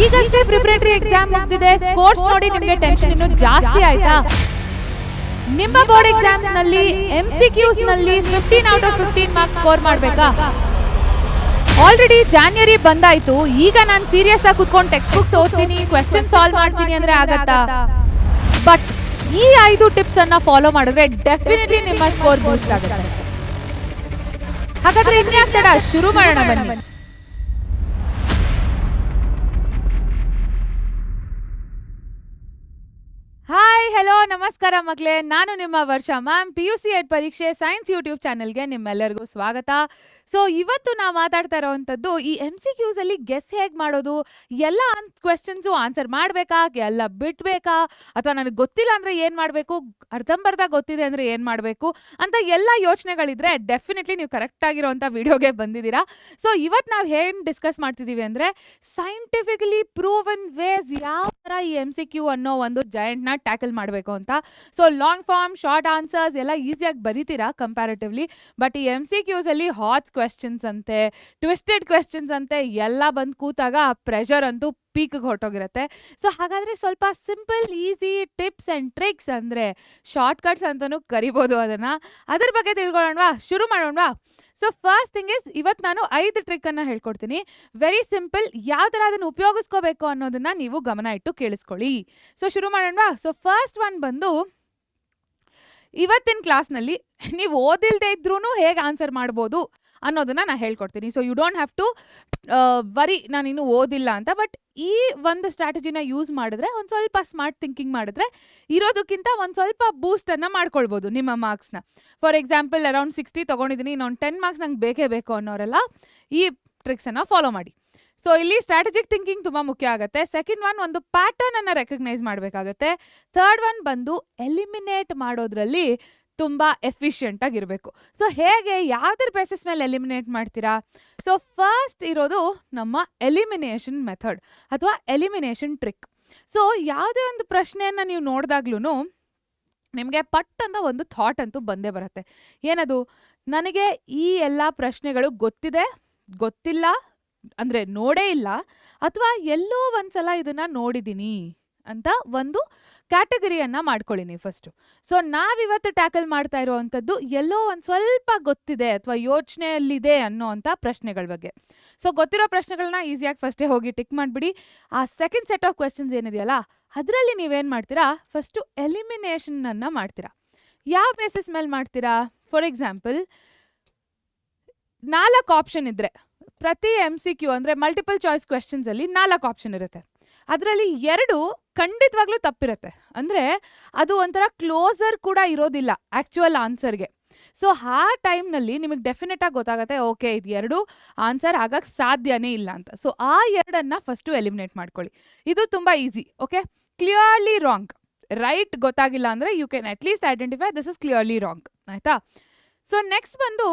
ಈಗಷ್ಟೇ preparatory exam ಮುಗ್ದಿದೆ, scores ನೋಡಿ ನಿಮಗೆ ಟೆನ್ಷನ್ ಇನ್ನೂ ಜಾಸ್ತಿ ಆಯ್ತಾ? ನಿಮ್ಮ ಬೋರ್ಡ್ ಎಕ್ಸಾಮ್ಸ್ ನಲ್ಲಿ MCQs ನಲ್ಲಿ 15 ಔಟ್ ಆಫ್ 15 ಮಾರ್ಕ್ಸ್ ಸ್ಕೋರ್ ಮಾಡಬೇಕಾ? ಆಲ್ರೆಡಿ ಜಾನ್ವರಿ ಬಂದಾಯ್ತು, ಈಗ ನಾನು ಸೀರಿಯಸ್ ಆಗಿ ಕುತ್ಕೊಂಡು ಟೆಕ್ಸ್ಟ್ ಬುಕ್ಸ್ ಓದ್ತೀನಿ, ಕ್ವೆಶ್ಚನ್ ಸಾಲ್ವ್ ಮಾಡ್ತೀನಿ ಅಂದ್ರೆ ಆಗತ್ತಾ? ಬಟ್ ಈ 5 ಟಿಪ್ಸ್ ಅನ್ನ ಫಾಲೋ ಮಾಡಿದ್ರೆ ಡೆಫಿನೆಟ್ಲಿ ನಿಮ್ಮ ಸ್ಕೋರ್ ಬೂಸ್ಟ್ ಆಗುತ್ತೆ. ಹಾಗಾದ್ರೆ ಇನ್ಯಾಕ್ ತಡ, ಶುರು ಮಾಡೋಣ ಬನ್ನಿ. ಹಾಯ್, ಹೆಲೋ, ನಮಸ್ಕಾರ ಮಕ್ಕಳೇ. ನಾನು ನಿಮ್ಮ ವರ್ಷ ಮ್ಯಾಮ್. PUC ಎಡ್ ಪರೀಕ್ಷೆ ಸೈನ್ಸ್ ಯೂಟ್ಯೂಬ್ ಚಾನೆಲ್ಗೆ ನಿಮ್ಮೆಲ್ಲರಿಗೂ ಸ್ವಾಗತ. ಸೊ ಇವತ್ತು ನಾವು ಮಾತಾಡ್ತಾ ಇರೋವಂಥದ್ದು ಈ MCQs ಅಲ್ಲಿ ಗೆಸ್ ಹೇಗೆ ಮಾಡೋದು, ಎಲ್ಲ ಕ್ವೆಶ್ಚನ್ಸು ಆನ್ಸರ್ ಮಾಡಬೇಕಾ, ಎಲ್ಲ ಬಿಟ್ಬೇಕಾ, ಅಥವಾ ನನಗೆ ಗೊತ್ತಿಲ್ಲ ಅಂದರೆ ಏನು ಮಾಡಬೇಕು, ಅರ್ಧಂಬರ್ಧ ಗೊತ್ತಿದೆ ಅಂದರೆ ಏನು ಮಾಡಬೇಕು ಅಂತ ಎಲ್ಲ ಯೋಚನೆಗಳಿದ್ರೆ ಡೆಫಿನೆಟ್ಲಿ ನೀವು ಕರೆಕ್ಟಾಗಿರೋವಂಥ ವಿಡಿಯೋಗೆ ಬಂದಿದ್ದೀರಾ. ಸೊ ಇವತ್ತು ನಾವು ಏನು ಡಿಸ್ಕಸ್ ಮಾಡ್ತಿದ್ದೀವಿ ಅಂದರೆ ಸೈಂಟಿಫಿಕಲಿ ಪ್ರೂವನ್ ವೇಸ್ ಯಾವ ಥರ ಈ MCQ ಅನ್ನೋ ಒಂದು ಜಾಯಿಂಟ್ನ ಟ್ಯಾಕಲ್ ಮಾಡಬೇಕು ಅಂತ. So long form, short answers ಎಲ್ಲ ಈಸಿಯಾಗಿ ಬರೀತೀರಾ ಕಂಪ್ಯಾರಿಟಿವ್ಲಿ. ಬಟ್ ಈ MCQs ಅಲ್ಲಿ ಹಾಟ್ ಕ್ವೆಶ್ಚನ್ಸ್ ಅಂತೆ, ಟ್ವಿಸ್ಟೆಡ್ ಕ್ವೆಶ್ಚನ್ಸ್ ಅಂತೆ ಎಲ್ಲ ಬಂದು ಕೂತಾಗ ಆ ಪ್ರೆಷರ್ ಅಂತೂ ಪೀಕ್ಗೆ ಹೊರಟೋಗಿರುತ್ತೆ. ಸೊ ಹಾಗಾದರೆ ಸ್ವಲ್ಪ simple easy tips and tricks ಅಂದರೆ ಶಾರ್ಟ್ ಕಟ್ಸ್ ಅಂತಲೂ ಕರಿಬೋದು ಅದನ್ನು. ಅದ್ರ ಬಗ್ಗೆ ತಿಳ್ಕೊಳ್ಳೋಣವಾ? ಶುರು ಮಾಡೋಣವಾ? ಸೊ ಫಸ್ಟ್ ಥಿಂಗ್ ಇಸ್, ಇವತ್ತು ನಾನು 5 ಟ್ರಿಕ್ಕನ್ನು ಹೇಳ್ಕೊಡ್ತೀನಿ. ವೆರಿ ಸಿಂಪಲ್, ಯಾವ ಥರ ಅದನ್ನು ಉಪಯೋಗಿಸ್ಕೋಬೇಕು ಅನ್ನೋದನ್ನು ನೀವು ಗಮನ ಇಟ್ಟು ಕೇಳಿಸ್ಕೊಳ್ಳಿ. ಸೊ ಶುರು ಮಾಡೋಣವಾ? ಸೊ ಫಸ್ಟ್ ಒನ್ ಬಂದು, ಇವತ್ತಿನ ಕ್ಲಾಸ್ನಲ್ಲಿ ನೀವು ಓದಿಲ್ಲದೆ ಇದ್ರೂ ಹೇಗೆ ಆನ್ಸರ್ ಮಾಡ್ಬೋದು ಅನ್ನೋದನ್ನು ನಾನು ಹೇಳ್ಕೊಡ್ತೀನಿ. So you don't have to worry ನಾನಿನ್ನೂ ಓದಿಲ್ಲ ಅಂತ. ಬಟ್ ಈ ಒಂದು ಸ್ಟ್ರಾಟಜಿನ ಯೂಸ್ ಮಾಡಿದ್ರೆ, ಒಂದು ಸ್ವಲ್ಪ ಸ್ಮಾರ್ಟ್ ಥಿಂಕಿಂಗ್ ಮಾಡಿದ್ರೆ ಇರೋದಕ್ಕಿಂತ ಒಂದು ಸ್ವಲ್ಪ ಬೂಸ್ಟನ್ನು ಮಾಡ್ಕೊಳ್ಬೋದು ನಿಮ್ಮ ಮಾರ್ಕ್ಸ್ನ. ಫಾರ್ ಎಕ್ಸಾಂಪಲ್ ಅರೌಂಡ್ 60 ತೊಗೊಂಡಿದ್ದೀನಿ, ಇನ್ನೊಂದು 10 ಮಾರ್ಕ್ಸ್ ನಂಗೆ ಬೇಕೇ ಬೇಕು ಅನ್ನೋರೆಲ್ಲ ಈ ಟ್ರಿಕ್ಸನ್ನು ಫಾಲೋ ಮಾಡಿ. ಸೊ ಇಲ್ಲಿ ಸ್ಟ್ರಾಟಜಿಕ್ ಥಿಂಕಿಂಗ್ ತುಂಬ ಮುಖ್ಯ ಆಗುತ್ತೆ. ಸೆಕೆಂಡ್ ಒನ್, ಒಂದು ಪ್ಯಾಟರ್ನನ್ನು ರೆಕಗ್ನೈಸ್ ಮಾಡಬೇಕಾಗುತ್ತೆ. ಥರ್ಡ್ ಒನ್ ಬಂದು ಎಲಿಮಿನೇಟ್ ಮಾಡೋದ್ರಲ್ಲಿ ತುಂಬ ಎಫಿಷಿಯೆಂಟ್ ಆಗಿರಬೇಕು. ಸೊ ಹೇಗೆ, ಯಾವುದ್ರ ಬೇಸಿಸ್ ಮೇಲೆ ಎಲಿಮಿನೇಟ್ ಮಾಡ್ತೀರಾ? ಸೊ ಫಸ್ಟ್ ಇರೋದು ನಮ್ಮ ಎಲಿಮಿನೇಷನ್ ಮೆಥಡ್ ಅಥವಾ ಎಲಿಮಿನೇಷನ್ ಟ್ರಿಕ್. ಸೊ ಯಾವುದೇ ಒಂದು ಪ್ರಶ್ನೆಯನ್ನು ನೀವು ನೋಡಿದಾಗ್ಲೂ ನಿಮಗೆ ಪಟ್ ಅಂತ ಒಂದು ಥಾಟ್ ಅಂತೂ ಬಂದೇ ಬರುತ್ತೆ. ಏನದು? ನನಗೆ ಈ ಎಲ್ಲ ಪ್ರಶ್ನೆಗಳು ಗೊತ್ತಿದೆ, ಗೊತ್ತಿಲ್ಲ ಅಂದರೆ ನೋಡೇ ಇಲ್ಲ, ಅಥವಾ ಎಲ್ಲೋ ಒಂದ್ಸಲ ಇದನ್ನು ನೋಡಿದ್ದೀನಿ ಅಂತ ಒಂದು ಕ್ಯಾಟಗರಿಯನ್ನು ಮಾಡ್ಕೊಳ್ಳಿ ನೀವು ಫಸ್ಟು. ಸೊ ನಾವಿವತ್ತು ಟ್ಯಾಕಲ್ ಮಾಡ್ತಾ ಇರೋವಂಥದ್ದು ಎಲ್ಲೋ ಒಂದು ಸ್ವಲ್ಪ ಗೊತ್ತಿದೆ ಅಥವಾ ಯೋಚನೆಯಲ್ಲಿದೆ ಅನ್ನೋ ಅಂಥ ಪ್ರಶ್ನೆಗಳ ಬಗ್ಗೆ. ಸೊ ಗೊತ್ತಿರೋ ಪ್ರಶ್ನೆಗಳನ್ನ ಈಸಿಯಾಗಿ ಫಸ್ಟೇ ಹೋಗಿ ಟಿಕ್ ಮಾಡಿಬಿಡಿ. ಆ ಸೆಕೆಂಡ್ ಸೆಟ್ ಆಫ್ ಕ್ವೆಶ್ಚನ್ಸ್ ಏನಿದೆಯಲ್ಲ, ಅದರಲ್ಲಿ ನೀವೇನು ಮಾಡ್ತೀರಾ? ಫಸ್ಟು ಎಲಿಮಿನೇಷನನ್ನು ಮಾಡ್ತೀರಾ. ಯಾವ ಬೇಸಿಸ್ ಮೇಲೆ ಮಾಡ್ತೀರಾ? ಫಾರ್ ಎಕ್ಸಾಂಪಲ್, 4 ಆಪ್ಷನ್ ಇದ್ದರೆ, ಪ್ರತಿ MCQ ಅಂದರೆ ಮಲ್ಟಿಪಲ್ ಚಾಯ್ಸ್ ಕ್ವೆಶ್ಚನ್ಸಲ್ಲಿ 4 ಆಪ್ಷನ್ ಇರುತ್ತೆ. ಅದರಲ್ಲಿ 2 ಖಂಡಿತವಾಗ್ಲೂ ತಪ್ಪಿರುತ್ತೆ. ಅಂದರೆ ಅದು ಒಂಥರ ಕ್ಲೋಸರ್ ಕೂಡ ಇರೋದಿಲ್ಲ ಆ್ಯಕ್ಚುಯಲ್ ಆನ್ಸರ್ಗೆ. ಸೊ ಆ ಟೈಮ್ನಲ್ಲಿ ನಿಮಗೆ ಡೆಫಿನೆಟಾಗಿ ಗೊತ್ತಾಗುತ್ತೆ, ಓಕೆ ಇದು 2 ಆನ್ಸರ್ ಆಗಕ್ಕೆ ಸಾಧ್ಯನೇ ಇಲ್ಲ ಅಂತ. ಸೊ ಆ 2ಅನ್ನು ಫಸ್ಟು ಎಲಿಮಿನೇಟ್ ಮಾಡ್ಕೊಳ್ಳಿ. ಇದು ತುಂಬ easy. Okay, clearly wrong, right ಗೊತ್ತಾಗಿಲ್ಲ ಅಂದರೆ you can at least identify this is clearly wrong. ಆಯಿತಾ? ಸೊ ನೆಕ್ಸ್ಟ್ ಬಂದು,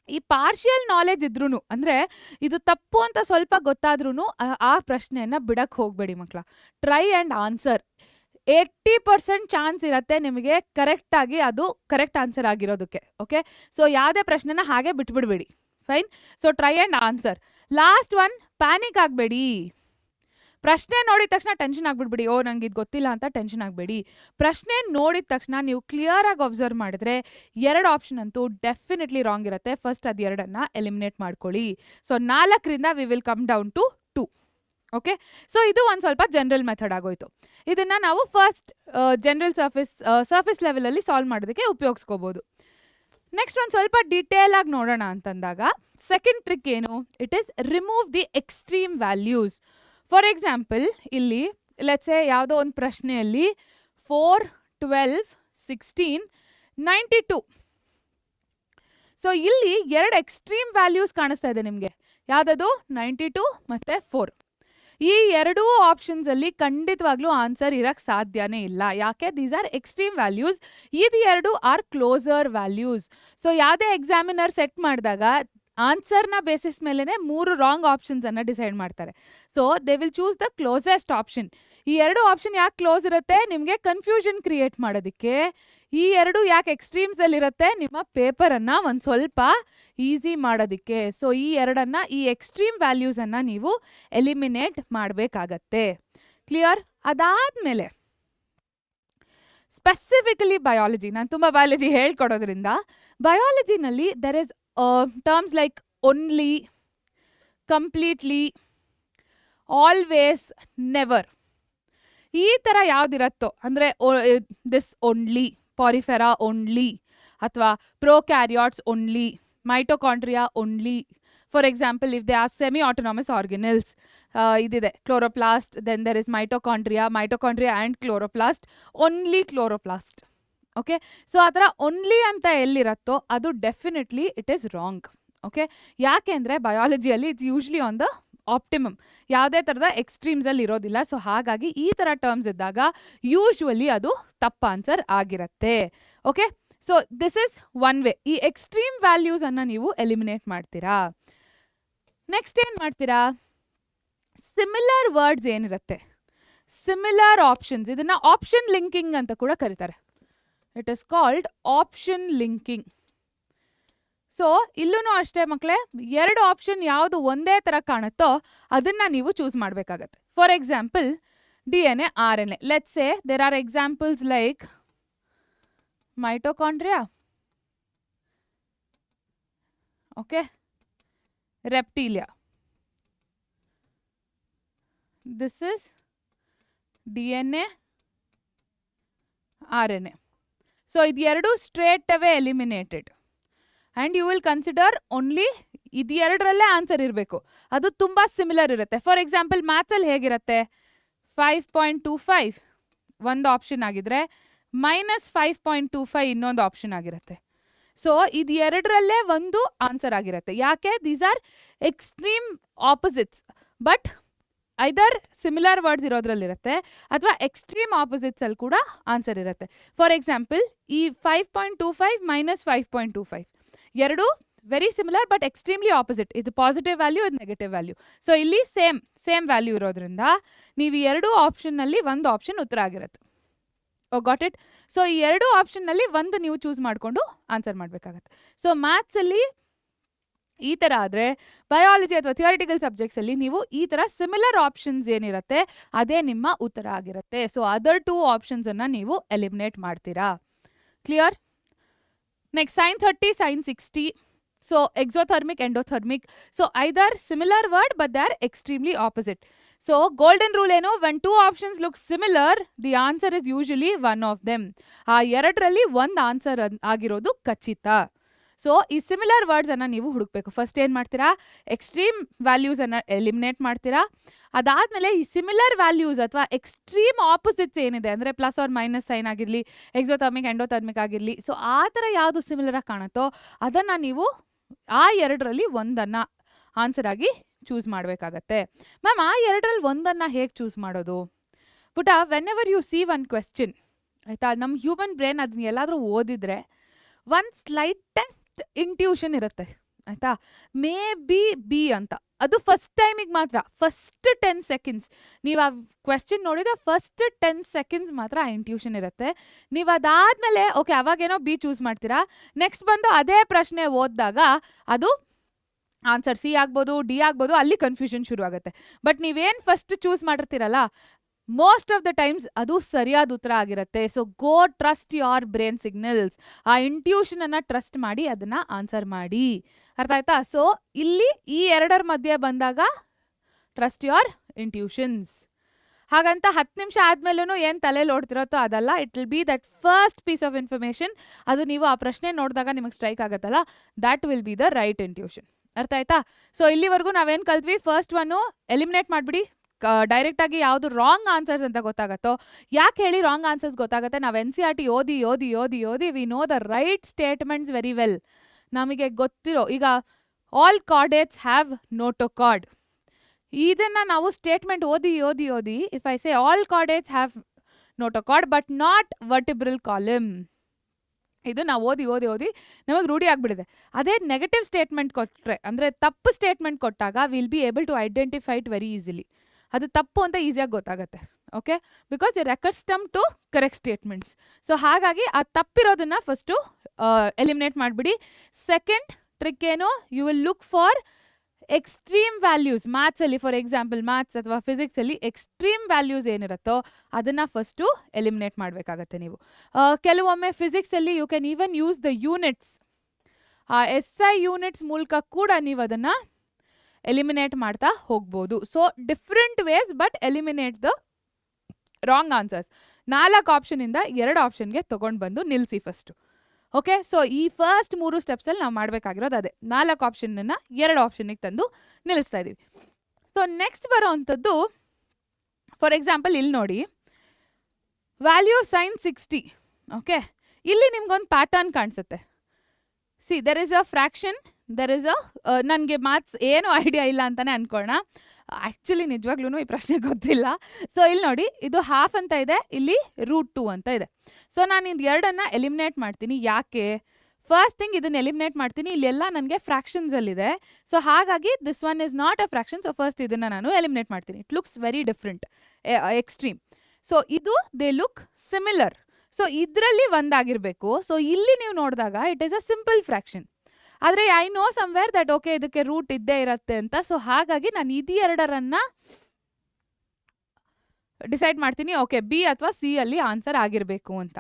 ಈ ಪಾರ್ಷಿಯಲ್ ನಾಲೆಜ್ ಇದ್ರೂ ಅಂದರೆ ಇದು ತಪ್ಪು ಅಂತ ಸ್ವಲ್ಪ ಗೊತ್ತಾದ್ರೂ ಆ ಪ್ರಶ್ನೆಯನ್ನು ಬಿಡಕ್ಕೆ ಹೋಗಬೇಡಿ ಮಕ್ಕಳ. Try and answer. 80% ಚಾನ್ಸ್ ಇರುತ್ತೆ ನಿಮಗೆ ಕರೆಕ್ಟಾಗಿ ಅದು ಕರೆಕ್ಟ್ ಆನ್ಸರ್ ಆಗಿರೋದಕ್ಕೆ. ಓಕೆ, ಸೊ ಯಾವುದೇ ಪ್ರಶ್ನೆನ ಹಾಗೆ ಬಿಟ್ಬಿಡ್ಬೇಡಿ. Fine. So try and answer. Last one, panic ಆಗಬೇಡಿ. ಪ್ರಶ್ನೆ ನೋಡಿದ ತಕ್ಷಣ ಟೆನ್ಷನ್ ಆಗಿಬಿಡ್ಬೇಡಿ, ಓ ನಂಗೆ ಇದು ಗೊತ್ತಿಲ್ಲ ಅಂತ ಟೆನ್ಷನ್ ಆಗಬೇಡಿ. ಪ್ರಶ್ನೆ ನೋಡಿದ ತಕ್ಷಣ ನೀವು ಕ್ಲಿಯರಾಗಿ ಅಬ್ಸರ್ವ್ ಮಾಡಿದ್ರೆ 2 ಆಪ್ಷನ್ ಅಂತೂ ಡೆಫಿನೆಟ್ಲಿ ರಾಂಗ್ ಇರುತ್ತೆ. ಫಸ್ಟ್ ಅದು 2ಅನ್ನು ಎಲಿಮಿನೇಟ್ ಮಾಡ್ಕೊಳ್ಳಿ. ಸೊ 4ರಿಂದ we will come down to 2. Okay, so ಇದು ಒಂದು ಸ್ವಲ್ಪ ಜನರಲ್ ಮೆಥಡ್ ಆಗೋಯ್ತು. ಇದನ್ನು ನಾವು ಫಸ್ಟ್ ಜನರಲ್ ಸರ್ಫೇಸ್ ಲೆವೆಲಲ್ಲಿ ಸಾಲ್ವ್ ಮಾಡೋದಕ್ಕೆ ಉಪಯೋಗಿಸ್ಕೋಬೋದು. ನೆಕ್ಸ್ಟ್ ಒಂದು ಸ್ವಲ್ಪ ಡೀಟೇಲ್ ಆಗಿ ನೋಡೋಣ ಅಂತಂದಾಗ, ಸೆಕೆಂಡ್ ಟ್ರಿಕ್ ಏನು? It is remove the extreme values. For example, ಇಲ್ಲಿ ಲೆಟ್ಸೆ ಯಾವುದೋ ಒಂದು ಪ್ರಶ್ನೆಯಲ್ಲಿ 4, 12, 16, 92. ಸೊ ಇಲ್ಲಿ 2 ಎಕ್ಸ್ಟ್ರೀಮ್ ವ್ಯಾಲ್ಯೂಸ್ ಕಾಣಿಸ್ತಾ ಇದೆ ನಿಮಗೆ. ಯಾವುದದು? 92 ಮತ್ತು 4. ಈ 2 ಆಪ್ಷನ್ಸಲ್ಲಿ ಖಂಡಿತವಾಗ್ಲೂ ಆನ್ಸರ್ ಇರೋಕ್ಕೆ ಸಾಧ್ಯನೇ ಇಲ್ಲ. ಯಾಕೆ? These are extreme values. ಇದು 2 ಆರ್ ಕ್ಲೋಸರ್ ವ್ಯಾಲ್ಯೂಸ್. ಸೊ ಯಾವುದೇ ಎಕ್ಸಾಮಿನರ್ ಸೆಟ್ ಮಾಡಿದಾಗ ಆನ್ಸರ್ನ ಬೇಸಿಸ್ ಮೇಲೇ 3 ರಾಂಗ್ ಆಪ್ಷನ್ಸನ್ನು ಡಿಸೈಡ್ ಮಾಡ್ತಾರೆ. So they will choose the closest option. ಈ 2 ಆಪ್ಷನ್ ಯಾಕೆ ಕ್ಲೋಸ್ ಇರುತ್ತೆ? ನಿಮಗೆ ಕನ್ಫ್ಯೂಷನ್ ಕ್ರಿಯೇಟ್ ಮಾಡೋದಕ್ಕೆ. ಈ ಎರಡು ಯಾಕೆ ಎಕ್ಸ್ಟ್ರೀಮ್ಸಲ್ಲಿರುತ್ತೆ? ನಿಮ್ಮ ಪೇಪರನ್ನು ಒಂದು ಸ್ವಲ್ಪ ಈಸಿ ಮಾಡೋದಕ್ಕೆ. ಸೊ ಈ ಎರಡನ್ನು, ಈ ಎಕ್ಸ್ಟ್ರೀಮ್ ವ್ಯಾಲ್ಯೂಸನ್ನು ನೀವು ಎಲಿಮಿನೇಟ್ ಮಾಡಬೇಕಾಗತ್ತೆ. ಕ್ಲಿಯರ್? ಅದಾದಮೇಲೆ ಸ್ಪೆಸಿಫಿಕಲಿ ಬಯಾಲಜಿ, ನಾನು ತುಂಬ ಬಯಾಲಜಿ ಹೇಳ್ಕೊಡೋದ್ರಿಂದ ಬಯಾಲಜಿನಲ್ಲಿ there is terms like only, completely, always, never. ಈ ಥರ ಯಾವುದಿರತ್ತೋ ಅಂದರೆ ದಿಸ್ ಓನ್ಲಿ, ಪಾರಿಫೆರಾ ಓನ್ಲಿ, ಅಥವಾ prokaryotes only, mitochondria only. For example, if they are semi autonomous organelles, ಇದಿದೆ chloroplast, then there is mitochondria and chloroplast, only chloroplast. Okay, so ಆ ಥರ only ಅಂತ ಎಲ್ಲಿರತ್ತೋ ಅದು definitely it is wrong. Okay, ಯಾಕೆ ಅಂದರೆ ಬಯಾಲಜಿಯಲ್ಲಿ it's usually on the optimum, ಯಾವುದೇ ಥರದ ಎಕ್ಸ್ಟ್ರೀಮ್ಸಲ್ಲಿ ಇರೋದಿಲ್ಲ. ಸೊ ಹಾಗಾಗಿ ಈ ಥರ ಟರ್ಮ್ಸ್ ಇದ್ದಾಗ ಯೂಶ್ವಲಿ ಅದು ತಪ್ಪು ಆನ್ಸರ್ ಆಗಿರುತ್ತೆ. Okay, so this is one way. ಈ ಎಕ್ಸ್ಟ್ರೀಮ್ ವ್ಯಾಲ್ಯೂಸನ್ನು ನೀವು ಎಲಿಮಿನೇಟ್ ಮಾಡ್ತೀರಾ. ನೆಕ್ಸ್ಟ್ ಏನು ಮಾಡ್ತೀರಾ? ಸಿಮಿಲರ್ ವರ್ಡ್ಸ್ ಏನಿರುತ್ತೆ, ಸಿಮಿಲರ್ ಆಪ್ಷನ್ಸ್, ಇದನ್ನು ಆಪ್ಷನ್ ಲಿಂಕಿಂಗ್ ಅಂತ ಕೂಡ ಕರೀತಾರೆ. It is called option linking. So ಇಲ್ಲೂ ಅಷ್ಟೇ ಮಕ್ಕಳೇ, ಎರಡು ಆಪ್ಷನ್ ಯಾವುದು ಒಂದೇ ಥರ ಕಾಣುತ್ತೋ ಅದನ್ನು ನೀವು ಚೂಸ್ ಮಾಡಬೇಕಾಗತ್ತೆ. For example, DNA, RNA. Let's say there are examples like mitochondria, okay, reptilia. This is DNA, RNA. So ಇದು ಎರಡು straight away eliminated. And you will consider only ಇದು ಎರಡರಲ್ಲೇ ಆನ್ಸರ್ ಇರಬೇಕು. ಅದು ತುಂಬ ಸಿಮಿಲರ್ ಇರುತ್ತೆ. ಫಾರ್ ಎಕ್ಸಾಂಪಲ್, ಮ್ಯಾಥ್ಸಲ್ಲಿ ಹೇಗಿರುತ್ತೆ? 5.25 ಒಂದು ಆಪ್ಷನ್ ಆಗಿದ್ರೆ -5.25 ಇನ್ನೊಂದು ಆಪ್ಷನ್ ಆಗಿರುತ್ತೆ. ಸೊ ಇದು ಎರಡರಲ್ಲೇ ಒಂದು ಆನ್ಸರ್ ಆಗಿರುತ್ತೆ. ಯಾಕೆ? These are extreme opposites, but either similar words ಇರೋದ್ರಲ್ಲಿರುತ್ತೆ ಅಥವಾ ಎಕ್ಸ್ಟ್ರೀಮ್ ಆಪೋಸಿಟ್ಸಲ್ಲಿ ಕೂಡ ಆನ್ಸರ್ ಇರುತ್ತೆ. ಫಾರ್ ಎಕ್ಸಾಂಪಲ್, ಈ 5.25 -5.25 ಎರಡು very similar but extremely opposite. ಇದು ಪಾಸಿಟಿವ್ ವ್ಯಾಲ್ಯೂ, ಇದು ನೆಗೆಟಿವ್ ವ್ಯಾಲ್ಯೂ. ಸೊ ಇಲ್ಲಿ ಸೇಮ್ ವ್ಯಾಲ್ಯೂ ಇರೋದ್ರಿಂದ ನೀವು ಈ ಎರಡೂ ಆಪ್ಷನ್ನಲ್ಲಿ ಒಂದು ಆಪ್ಷನ್ ಉತ್ತರ ಆಗಿರುತ್ತೆ. ಓ ಗಾಟ್ ಇಟ್? ಸೊ ಈ ಎರಡು ಆಪ್ಷನ್ನಲ್ಲಿ ಒಂದು ನೀವು ಚೂಸ್ ಮಾಡಿಕೊಂಡು ಆನ್ಸರ್ ಮಾಡಬೇಕಾಗತ್ತೆ. ಸೊ ಮ್ಯಾಥ್ಸಲ್ಲಿ ಈ ಥರ ಆದರೆ ಬಯಾಲಜಿ ಅಥವಾ ಥಿಯರಿಟಿಕಲ್ ಸಬ್ಜೆಕ್ಟ್ಸಲ್ಲಿ ನೀವು ಈ ಥರ ಸಿಮಿಲರ್ ಆಪ್ಷನ್ಸ್ ಏನಿರುತ್ತೆ ಅದೇ ನಿಮ್ಮ ಉತ್ತರ ಆಗಿರುತ್ತೆ. ಸೊ ಅದರ್ ಟೂ ಆಪ್ಷನ್ಸನ್ನು ನೀವು ಎಲಿಮಿನೇಟ್ ಮಾಡ್ತೀರಾ. Clear? Next sin 30, sin 60. So exothermic, endothermic. So either similar word but they are extremely opposite. So golden rule ಏನು? When two options look similar, the answer is usually one of them. ಆ ಎರಡರಲ್ಲಿ ಒಂದು answer ಆಗಿರೋದು ಖಚಿತ. So ಈ similar ವರ್ಡ್ಸನ್ನು ನೀವು ಹುಡುಕಬೇಕು. First ಏನು ಮಾಡ್ತೀರಾ? ಎಕ್ಸ್ಟ್ರೀಮ್ ವ್ಯಾಲ್ಯೂಸನ್ನು ಎಲಿಮಿನೇಟ್ ಮಾಡ್ತೀರಾ. ಅದಾದಮೇಲೆ ಈ ಸಿಮಿಲರ್ ವ್ಯಾಲ್ಯೂಸ್ ಅಥವಾ ಎಕ್ಸ್ಟ್ರೀಮ್ ಆಪೋಸಿಟ್ಸ್ ಏನಿದೆ ಅಂದರೆ ಪ್ಲಸ್ ಆರ್ ಮೈನಸ್ ಸೈನ್ ಆಗಿರಲಿ, ಎಕ್ಸೋಥರ್ಮಿಕ್, ಎಂಡೋಥರ್ಮಿಕ್ ಆಗಿರಲಿ, ಸೊ ಆ ಥರ ಯಾವುದು ಸಿಮಿಲರಾಗಿ ಕಾಣುತ್ತೋ ಅದನ್ನು ನೀವು ಆ ಎರಡರಲ್ಲಿ ಒಂದನ್ನು ಆನ್ಸರ್ ಆಗಿ ಚೂಸ್ ಮಾಡಬೇಕಾಗತ್ತೆ. ಮ್ಯಾಮ್, ಆ ಎರಡರಲ್ಲಿ ಒಂದನ್ನು ಹೇಗೆ ಚೂಸ್ ಮಾಡೋದು? ಪುಟ, when ever U C one question, ಆಯಿತಾ, ನಮ್ಮ ಹ್ಯೂಮನ್ ಬ್ರೈನ್ ಅದನ್ನ ಎಲ್ಲಾದರೂ ಓದಿದರೆ ಒಂದು ಸ್ಲೈಟೆಸ್ಟ್ ಇಂಟ್ಯೂಷನ್ ಇರುತ್ತೆ, ಆಯಿತಾ, ಮೇ ಬಿ ಅಂತ. ಅದು ಫಸ್ಟ್ ಟೈಮಿಗೆ ಮಾತ್ರ, ಫಸ್ಟ್ 10 ಸೆಕೆಂಡ್ಸ್ ನೀವು ಆ ಕ್ವೆಶ್ಚನ್ ನೋಡಿದ ಫಸ್ಟ್ 10 ಸೆಕೆಂಡ್ಸ್ ಮಾತ್ರ ಆ ಇಂಟ್ಯೂಷನ್ ಇರುತ್ತೆ. ನೀವು ಅದಾದಮೇಲೆ ಓಕೆ ಅವಾಗೇನೋ ಬಿ ಚೂಸ್ ಮಾಡ್ತೀರಾ. ನೆಕ್ಸ್ಟ್ ಬಂದು ಅದೇ ಪ್ರಶ್ನೆ ಓದಿದಾಗ ಅದು ಆನ್ಸರ್ ಸಿ ಆಗ್ಬೋದು, ಡಿ ಆಗ್ಬೋದು, ಅಲ್ಲಿ ಕನ್ಫ್ಯೂಷನ್ ಶುರು ಆಗುತ್ತೆ. ಬಟ್ ನೀವೇನು ಫಸ್ಟ್ ಚೂಸ್ ಮಾಡಿರ್ತೀರಲ್ಲ, ಮೋಸ್ಟ್ ಆಫ್ ದ ಟೈಮ್ಸ್ ಅದು ಸರಿಯಾದ ಉತ್ತರ ಆಗಿರುತ್ತೆ. So go trust your brain signals. ಆ ಇಂಟ್ಯೂಷನನ್ನು ಟ್ರಸ್ಟ್ ಮಾಡಿ ಅದನ್ನು ಆನ್ಸರ್ ಮಾಡಿ. ಅರ್ಥ ಆಯ್ತಾ? ಸೊ ಇಲ್ಲಿ ಈ ಎರಡರ ಮಧ್ಯೆ ಬಂದಾಗ ಟ್ರಸ್ಟ್ ಯುವರ್ ಇಂಟ್ಯೂಷನ್ಸ್. ಹಾಗಂತ 10 ನಿಮಿಷ ಆದಮೇಲೂ ಏನು ತಲೆಯಲ್ಲಿ ಓಡ್ತಿರುತ್ತೋ ಅದಲ್ಲ. It will be that first piece of information. ಅದು ನೀವು ಆ ಪ್ರಶ್ನೆ ನೋಡಿದಾಗ ನಿಮಗೆ ಸ್ಟ್ರೈಕ್ ಆಗುತ್ತಲ್ಲ, that will be the right intuition. ಅರ್ಥ ಆಯ್ತಾ? ಸೊ ಇಲ್ಲಿವರೆಗೂ ನಾವೇನು ಕಲ್ತ್ವಿ? ಫಸ್ಟ್ ಒನ್ನು ಎಲಿಮಿನೇಟ್ ಮಾಡಿಬಿಡಿ. ಡೈರೆಕ್ಟಾಗಿ ಯಾವುದು ರಾಂಗ್ ಆನ್ಸರ್ಸ್ ಅಂತ ಗೊತ್ತಾಗತ್ತೋ. ಯಾಕೆ ಹೇಳಿ ರಾಂಗ್ ಆನ್ಸರ್ಸ್ ಗೊತ್ತಾಗುತ್ತೆ? ನಾವು NCERT ಓದಿ we know the right statements very well. ನಮಗೆ ಗೊತ್ತಿರೋ ಈಗ ಆಲ್ ಕಾರ್ಡೇಟ್ಸ್ ಹ್ಯಾವ್ ನೋಟೋಕಾರ್ಡ್. ಇದನ್ನು ನಾವು ಸ್ಟೇಟ್ಮೆಂಟ್ ಓದಿ if I say all chordates have notochord but not vertebral column, ಇದು ನಾವು ಓದಿ ನಮಗೆ ರೂಢಿ ಆಗಿಬಿಡಿದೆ. ಅದೇ ನೆಗೆಟಿವ್ ಸ್ಟೇಟ್ಮೆಂಟ್ ಕೊಟ್ಟರೆ, ಅಂದರೆ ತಪ್ಪು ಸ್ಟೇಟ್ಮೆಂಟ್ ಕೊಟ್ಟಾಗ will be able to identify it very easily. ಅದು ತಪ್ಪು ಅಂತ ಈಸಿಯಾಗಿ ಗೊತ್ತಾಗುತ್ತೆ. Okay, because you're accustomed to correct statements. So ಹಾಗಾಗಿ ಆ ತಪ್ಪಿರೋದನ್ನ ಫಸ್ಟು ಎಲಿಮಿನೇಟ್ ಮಾಡಿಬಿಡಿ. ಸೆಕೆಂಡ್ ಟ್ರಿಕ್ ಏನು, you will look for extreme values. ಮ್ಯಾಥ್ಸಲ್ಲಿ ಫಾರ್ ಎಕ್ಸಾಂಪಲ್ ಮ್ಯಾಥ್ಸ್ ಅಥವಾ ಫಿಸಿಕ್ಸಲ್ಲಿ ಎಕ್ಸ್ಟ್ರೀಮ್ ವ್ಯಾಲ್ಯೂಸ್ ಏನಿರುತ್ತೋ ಅದನ್ನು ಫಸ್ಟು ಎಲಿಮಿನೇಟ್ ಮಾಡಬೇಕಾಗತ್ತೆ ನೀವು. ಕೆಲವೊಮ್ಮೆ ಫಿಸಿಕ್ಸಲ್ಲಿ you can even use the units. ಆ SI ಯೂನಿಟ್ಸ್ ಮೂಲಕ ಕೂಡ ನೀವು ಅದನ್ನು ಎಲಿಮಿನೇಟ್ ಮಾಡ್ತಾ ಹೋಗ್ಬೋದು. So different ways, but eliminate the wrong answers. 4 ಆಪ್ಷನಿಂದ 2 ಆಪ್ಷನ್ಗೆ ತೊಗೊಂಡು ಬಂದು ನಿಲ್ಲಿಸಿ ಫಸ್ಟು. ಓಕೆ, ಸೊ ಈ ಫಸ್ಟ್ 3 ಸ್ಟೆಪ್ಸಲ್ಲಿ ನಾವು ಮಾಡಬೇಕಾಗಿರೋದು ಅದೇ. 4 ಆಪ್ಷನ್ನ 2 ಆಪ್ಷನ್ನಿಗೆ ತಂದು ನಿಲ್ಲಿಸ್ತಾ ಇದ್ದೀವಿ. ಸೊ ನೆಕ್ಸ್ಟ್ ಬರೋ ಅಂಥದ್ದು ಫಾರ್ ಎಕ್ಸಾಂಪಲ್ ಇಲ್ಲಿ ನೋಡಿ, ವ್ಯಾಲ್ಯೂ ಸೈನ್ 60. ಓಕೆ, ಇಲ್ಲಿ ನಿಮ್ಗೊಂದು ಪ್ಯಾಟರ್ನ್ ಕಾಣಿಸುತ್ತೆ. C, there is a fraction, there is ನನಗೆ ಮ್ಯಾಥ್ಸ್ ಏನೂ ಐಡಿಯಾ ಇಲ್ಲ ಅಂತಲೇ ಅಂದ್ಕೊಳ್ಳೋಣ. ಆ್ಯಕ್ಚುಲಿ ನಿಜವಾಗ್ಲೂ ಈ ಪ್ರಶ್ನೆ ಗೊತ್ತಿಲ್ಲ. ಸೊ ಇಲ್ಲಿ ನೋಡಿ, ಇದು ಹಾಫ್ ಅಂತ ಇದೆ, ಇಲ್ಲಿ √2 ಅಂತ ಇದೆ. ಸೊ ನಾನು ಇದು 2 ಎಲಿಮಿನೇಟ್ ಮಾಡ್ತೀನಿ. ಯಾಕೆ? ಫಸ್ಟ್ ಥಿಂಗ್ ಇದನ್ನು ಎಲಿಮಿನೇಟ್ ಮಾಡ್ತೀನಿ. ಇಲ್ಲೆಲ್ಲ ನನಗೆ ಫ್ರ್ಯಾಕ್ಷನ್ಸಲ್ಲಿದೆ. ಸೊ ಹಾಗಾಗಿ this one is not a fraction. So first ಇದನ್ನು ನಾನು ಎಲಿಮಿನೇಟ್ ಮಾಡ್ತೀನಿ. It looks very different, extreme. So ಇದು ದೇ ಲುಕ್ ಸಿಮಿಲರ್. ಸೊ ಇದರಲ್ಲಿ ಒಂದಾಗಿರಬೇಕು. ಸೊ ಇಲ್ಲಿ ನೀವು ನೋಡಿದಾಗ it is a simple fraction. ಆದರೆ I know somewhere that okay ಇದಕ್ಕೆ ರೂಟ್ ಇದ್ದೇ ಇರುತ್ತೆ ಅಂತ. ಸೊ ಹಾಗಾಗಿ ನಾನು ಇದು 2 ಡಿಸೈಡ್ ಮಾಡ್ತೀನಿ. ಓಕೆ, ಬಿ ಅಥವಾ ಸಿ ಅಲ್ಲಿ ಆನ್ಸರ್ ಆಗಿರಬೇಕು ಅಂತ.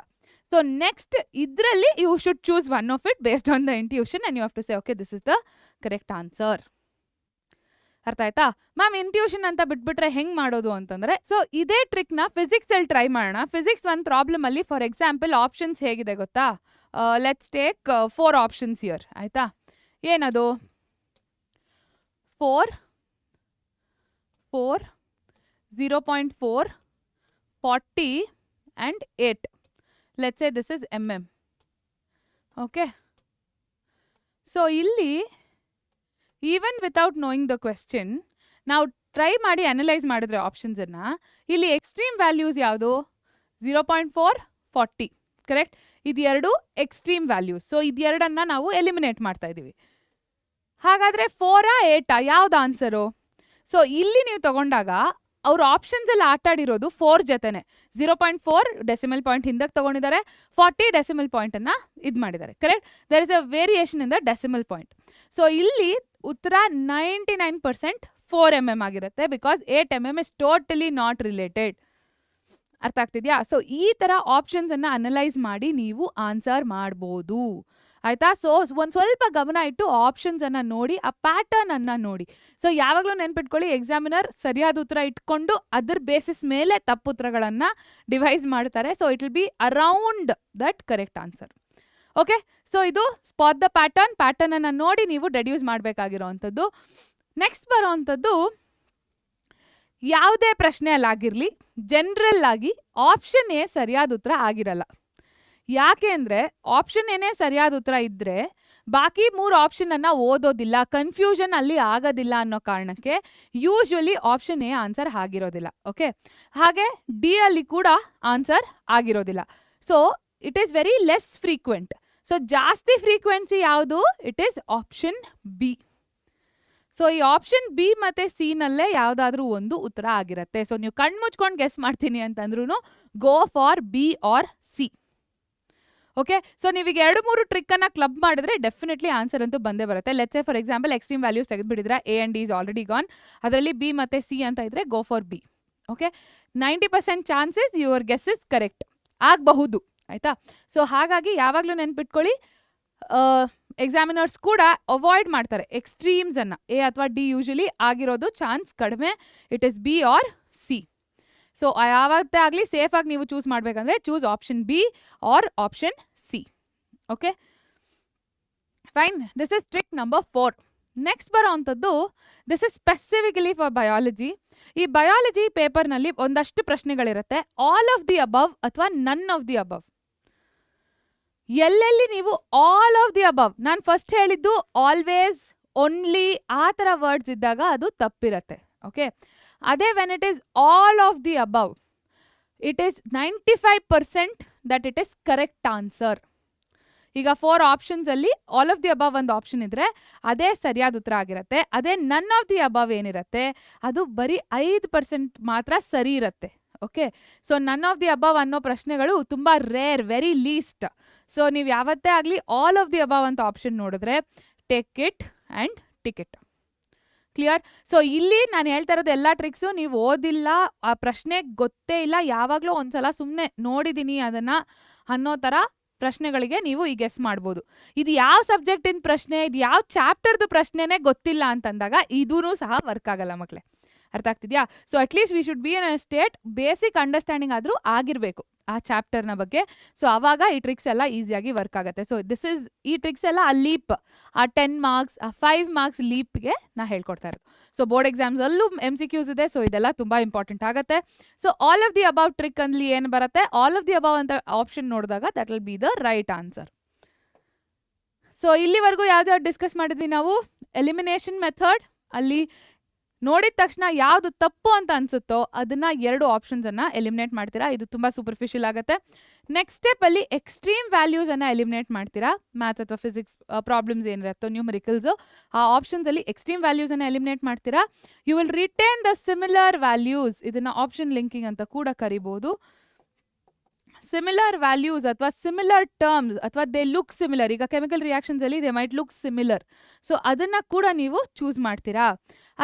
ಸೊ ನೆಕ್ಸ್ಟ್ ಇದರಲ್ಲಿ you should choose one of it based on the intuition and you have to say okay this is the correct answer. ಅರ್ಥ ಆಯ್ತಾ ಮ್ಯಾಮ್? ಇಂಟ್ಯೂಷನ್ ಅಂತ ಬಿಟ್ಬಿಟ್ರೆ ಹೆಂಗೆ ಮಾಡೋದು ಅಂತಂದರೆ, ಸೊ ಇದೇ ಟ್ರಿಕ್ನ ಫಿಸಿಕ್ಸಲ್ಲಿ ಟ್ರೈ ಮಾಡೋಣ. ಫಿಸಿಕ್ಸ್ ಒಂದು ಪ್ರಾಬ್ಲಮಲ್ಲಿ ಫಾರ್ ಎಕ್ಸಾಂಪಲ್ ಆಪ್ಷನ್ಸ್ ಹೇಗಿದೆ ಗೊತ್ತಾ? Let's take 4 options here. ಆಯಿತಾ? ಏನದು 4, 0.4, 40 and 8. Let's say this is mm. Okay. So ಇಲ್ಲಿ even without knowing the question, ನಾವು ಟ್ರೈ ಮಾಡಿ ಅನಲೈಸ್ ಮಾಡಿದ್ರೆ ಆಪ್ಷನ್ಸನ್ನು, ಇಲ್ಲಿ ಎಕ್ಸ್ಟ್ರೀಮ್ ವ್ಯಾಲ್ಯೂಸ್ ಯಾವುದು? 0.4, 40. ಕರೆಕ್ಟ್? ಇದು 2 ಎಕ್ಸ್ಟ್ರೀಮ್ ವ್ಯಾಲ್ಯೂಸ್. ಸೊ ಇದು 2 ನಾವು ಎಲಿಮಿನೇಟ್ ಮಾಡ್ತಾ ಇದ್ದೀವಿ. ಹಾಗಾದರೆ 4 8 ಯಾವ್ದು ಆನ್ಸರು? ಸೊ ಇಲ್ಲಿ ನೀವು ತಗೊಂಡಾಗ ಅವ್ರ ಆಪ್ಷನ್ಸಲ್ಲಿ ಆಟಾಡಿರೋದು 4 ಜೊತೆನೆ. 0.4 ಡೆಸಿಮಲ್ ಪಾಯಿಂಟ್ ಹಿಂದಕ್ಕೆ ತೊಗೊಂಡಿದ್ದಾರೆ, 40 ಡೆಸಿಮಲ್ ಪಾಯಿಂಟನ್ನು ಇದು ಮಾಡಿದ್ದಾರೆ. Correct? There is a variation in the decimal point. So ಇಲ್ಲಿ ಉತ್ತರ 99% 4 mm ಆಗಿರುತ್ತೆ, because 8 mm is totally not related. ಅರ್ಥ ಆಗ್ತಿದೆಯಾ? ಸೊ ಈ ಥರ ಆಪ್ಷನ್ಸನ್ನು ಅನಲೈಸ್ ಮಾಡಿ ನೀವು ಆನ್ಸರ್ ಮಾಡ್ಬೋದು. ಆಯಿತಾ? ಸೊ ಒಂದು ಸ್ವಲ್ಪ ಗಮನ ಇಟ್ಟು ಆಪ್ಷನ್ಸನ್ನು ನೋಡಿ, ಆ ಪ್ಯಾಟರ್ನನ್ನು ನೋಡಿ. ಸೊ ಯಾವಾಗಲೂ ನೆನ್ಪಿಟ್ಕೊಳ್ಳಿ, ಎಕ್ಸಾಮಿನರ್ ಸರಿಯಾದ ಉತ್ತರ ಇಟ್ಕೊಂಡು ಅದ್ರ ಬೇಸಿಸ್ ಮೇಲೆ ತಪ್ಪು ಉತ್ತರಗಳನ್ನು ಡಿವೈಸ್ ಮಾಡ್ತಾರೆ. So it will be around that correct answer. Okay, so ಇದು ಸ್ಪಾಟ್ ದ ಪ್ಯಾಟರ್ನನ್ನು ನೋಡಿ ನೀವು ಡೆಡ್ಯೂಸ್ ಮಾಡಬೇಕಾಗಿರೋ ಅಂಥದ್ದು. ನೆಕ್ಸ್ಟ್ ಬರೋ ಅಂಥದ್ದು, ಯಾವುದೇ ಪ್ರಶ್ನೆಯಲ್ಲಾಗಿರಲಿ ಜನರಲ್ ಆಗಿ ಆಪ್ಷನ್ ಎ ಸರಿಯಾದ ಉತ್ತರ ಆಗಿರಲ್ಲ. ಯಾಕೆ ಅಂದರೆ ಆಪ್ಷನ್ ಏನೇ ಸರಿಯಾದ ಉತ್ತರ ಇದ್ದರೆ ಬಾಕಿ 3 ಆಪ್ಷನನ್ನು ಓದೋದಿಲ್ಲ, ಕನ್ಫ್ಯೂಷನ್ ಅಲ್ಲಿ ಆಗೋದಿಲ್ಲ ಅನ್ನೋ ಕಾರಣಕ್ಕೆ ಯೂಶ್ವಲಿ ಆಪ್ಷನ್ ಎ ಆನ್ಸರ್ ಆಗಿರೋದಿಲ್ಲ. ಓಕೆ, ಹಾಗೆ ಡಿ ಅಲ್ಲಿ ಕೂಡ ಆನ್ಸರ್ ಆಗಿರೋದಿಲ್ಲ. So it is very less frequent. So ಜಾಸ್ತಿ ಫ್ರೀಕ್ವೆನ್ಸಿ ಯಾವುದು? It is option B. So ಈ ಆಪ್ಷನ್ ಬಿ ಮತ್ತು ಸಿನಲ್ಲೇ ಯಾವುದಾದ್ರೂ ಒಂದು ಉತ್ತರ ಆಗಿರುತ್ತೆ. ಸೊ ನೀವು ಕಣ್ಮುಚ್ಕೊಂಡು ಗೆಸ್ ಮಾಡ್ತೀನಿ ಅಂತಂದ್ರೂ go for B or C. Okay, so ನೀವೀಗ 2-3 ಟ್ರಿಕ್ಕನ್ನು ಕ್ಲಬ್ ಮಾಡಿದ್ರೆ ಡೆಫಿನೆಟ್ಲಿ ಆನ್ಸರ್ ಅಂತೂ ಬಂದೇ ಬರುತ್ತೆ. Let's say for example extreme values ತೆಗೆದುಬಿಟ್ಟಿದ್ರೆ A and D is already gone, ಅದರಲ್ಲಿ ಬಿ ಮತ್ತು ಸಿ ಅಂತ ಇದ್ದರೆ go for B. Okay, 90% chances your guess is correct ಆಗಬಹುದು. ಆಯಿತಾ? ಸೊ ಹಾಗಾಗಿ ಯಾವಾಗಲೂ ನೆನ್ಪಿಟ್ಕೊಳ್ಳಿ, ಎಕ್ಸಾಮಿನರ್ಸ್ ಕೂಡ ಅವಾಯ್ಡ್ ಮಾಡ್ತಾರೆ ಎಕ್ಸ್ಟ್ರೀಮ್ಸನ್ನು. ಎ ಅಥವಾ ಡಿ ಯೂಶಲಿ ಆಗಿರೋದು ಚಾನ್ಸ್ ಕಡಿಮೆ. It is B or C. So ಯಾವತ್ತೇ ಆಗಲಿ ಸೇಫಾಗಿ ನೀವು ಚೂಸ್ ಮಾಡಬೇಕಂದ್ರೆ choose option B or option C. Okay fine, this is trick number 4. Next ಬರೋ ಅಂಥದ್ದು, this is specifically for biology. ಈ ಬಯಾಲಜಿ ಪೇಪರ್ನಲ್ಲಿ ಒಂದಷ್ಟು ಪ್ರಶ್ನೆಗಳಿರುತ್ತೆ, ಆಲ್ ಆಫ್ ದಿ ಅಬವ್ ಅಥವಾ ನನ್ ಆಫ್ ದಿ ಅಬವ್. ಎಲ್ಲೆಲ್ಲಿ ನೀವು ಆಲ್ ಆಫ್ ದಿ ಅಬವ್, ನಾನು ಫಸ್ಟ್ ಹೇಳಿದ್ದು ಆಲ್ವೇಸ್, ಓನ್ಲಿ ಆ ಥರ ವರ್ಡ್ಸ್ ಇದ್ದಾಗ ಅದು ತಪ್ಪಿರುತ್ತೆ. ಓಕೆ, ಅದೇ when it is all of the above, it is 95% that it is correct answer. ಈಗ 4 ಆಪ್ಷನ್ಸಲ್ಲಿ ಆಲ್ ಆಫ್ ದಿ ಅಬವ್ ಒಂದು ಆಪ್ಷನ್ ಇದ್ದರೆ ಅದೇ ಸರಿಯಾದ ಉತ್ತರ ಆಗಿರುತ್ತೆ. ಅದೇ ನನ್ ಆಫ್ ದಿ ಅಬವ್ ಏನಿರುತ್ತೆ ಅದು ಬರೀ 5% ಮಾತ್ರ ಸರಿ ಇರುತ್ತೆ. ಓಕೆ, ಸೊ ನನ್ ಆಫ್ ದಿ ಅಬವ್ ಅನ್ನೋ ಪ್ರಶ್ನೆಗಳು ತುಂಬ ರೇರ್, ವೆರಿ ಲೀಸ್ಟ್. ಸೊ ನೀವು ಯಾವತ್ತೇ ಆಗಲಿ ಆಲ್ ಆಫ್ ದಿ ಅಬವ್ ಅಂತ ಆಪ್ಷನ್ ನೋಡಿದ್ರೆ take it and ticket. Clear? So ಇಲ್ಲಿ ನಾನು ಹೇಳ್ತಾ ಇರೋದು ಎಲ್ಲ ಟ್ರಿಕ್ಸು ನೀವು ಓದಿಲ್ಲ, ಆ ಪ್ರಶ್ನೆಗೆ ಗೊತ್ತೇ ಇಲ್ಲ, ಯಾವಾಗಲೂ ಒಂದ್ಸಲ ಸುಮ್ಮನೆ ನೋಡಿದ್ದೀನಿ ಅದನ್ನು ಅನ್ನೋ ಥರ ಪ್ರಶ್ನೆಗಳಿಗೆ ನೀವು ಈ ಗೆಸ್ ಮಾಡ್ಬೋದು. ಇದು ಯಾವ ಸಬ್ಜೆಕ್ಟಿನ ಪ್ರಶ್ನೆ, ಇದು ಯಾವ ಚಾಪ್ಟರ್ದು ಪ್ರಶ್ನೆನೇ ಗೊತ್ತಿಲ್ಲ ಅಂತಂದಾಗ ಇದೂ ಸಹ ವರ್ಕ್ ಆಗಲ್ಲ ಮಕ್ಕಳೇ. ಅರ್ಥ ಆಗ್ತಿದ್ಯಾ? So at least we should be in a state basic understanding ಆದರೂ ಆಗಿರಬೇಕು ಆ ಚಾಪ್ಟರ್ನ ಬಗ್ಗೆ. ಸೊ ಆವಾಗ ಈ ಟ್ರಿಕ್ಸ್ ಎಲ್ಲ ಈಸಿಯಾಗಿ ವರ್ಕ್ ಆಗುತ್ತೆ. ಸೊ ಈ ಟ್ರಿಕ್ಸ್ ಎಲ್ಲ ಆ ಲೀಪ್, ಆ 10 ಮಾರ್ಕ್ಸ್, ಆ 5 ಮಾರ್ಕ್ಸ್ ಲೀಪ್ಗೆ ನಾ ಹೇಳ್ಕೊಡ್ತಾ ಇರೋದು. ಸೊ ಬೋರ್ಡ್ ಎಕ್ಸಾಮ್ಸಲ್ಲೂ MCQs ಇದೆ. ಸೊ ಇದೆಲ್ಲ ತುಂಬ ಇಂಪಾರ್ಟೆಂಟ್ ಆಗುತ್ತೆ. So all of the above trick ಅಲ್ಲಿ ಏನು ಬರುತ್ತೆ, ಆಲ್ ಆಫ್ ದಿ ಅಬವ್ ಅಂತ ಆಪ್ಷನ್ ನೋಡಿದಾಗ that will be the right answer. So ಇಲ್ಲಿವರೆಗೂ ಯಾವ್ದು ಡಿಸ್ಕಸ್ ಮಾಡಿದ್ವಿ ನಾವು? Elimination method. ಅಲ್ಲಿ ನೋಡಿದ ತಕ್ಷಣ ಯಾವುದು ತಪ್ಪು ಅಂತ ಅನ್ಸುತ್ತೋ ಅದನ್ನ 2 ಆಪ್ಷನ್ಸನ್ನು ಎಲಿಮಿನೇಟ್ ಮಾಡ್ತೀರಾ. ಇದು ತುಂಬ ಸೂಪರ್ಫಿಷಿಯಲ್ ಆಗುತ್ತೆ. ನೆಕ್ಸ್ಟ್ ಸ್ಟೆಪ್ಪಲ್ಲಿ ಎಕ್ಸ್ಟ್ರೀಮ್ ವ್ಯಾಲ್ಯೂಸನ್ನು ಎಲಿಮಿನೇಟ್ ಮಾಡ್ತೀರಾ. ಮ್ಯಾಥ್ಸ್ ಅಥವಾ ಫಿಸಿಕ್ಸ್ ಪ್ರಾಬ್ಲಮ್ಸ್ ಏನಿರುತ್ತೋ ನ್ಯೂಮರಿಕಲ್ಸು, ಆ ಆಪ್ಷನ್ಸಲ್ಲಿ ಎಕ್ಸ್ಟ್ರೀಮ್ ವ್ಯಾಲ್ಯೂಸನ್ನು ಎಲಿಮಿನೇಟ್ ಮಾಡ್ತೀರಾ. You will retain the similar values. ಇದನ್ನು ಆಪ್ಷನ್ ಲಿಂಕಿಂಗ್ ಅಂತ ಕೂಡ ಕರಿಬೋದು. ಸಿಮಿಲರ್ ವ್ಯಾಲ್ಯೂಸ್ ಅಥವಾ ಸಿಮಿಲರ್ ಟರ್ಮ್ಸ್ ಅಥವಾ ದೇ ಲುಕ್ ಸಿಮಿಲರ್. ಈಗ ಕೆಮಿಕಲ್ ರಿಯಾಕ್ಷನ್ಸ್ ಅಲ್ಲಿ they might look similar. So ಅದನ್ನ ಕೂಡ ನೀವು ಚೂಸ್ ಮಾಡ್ತೀರಾ.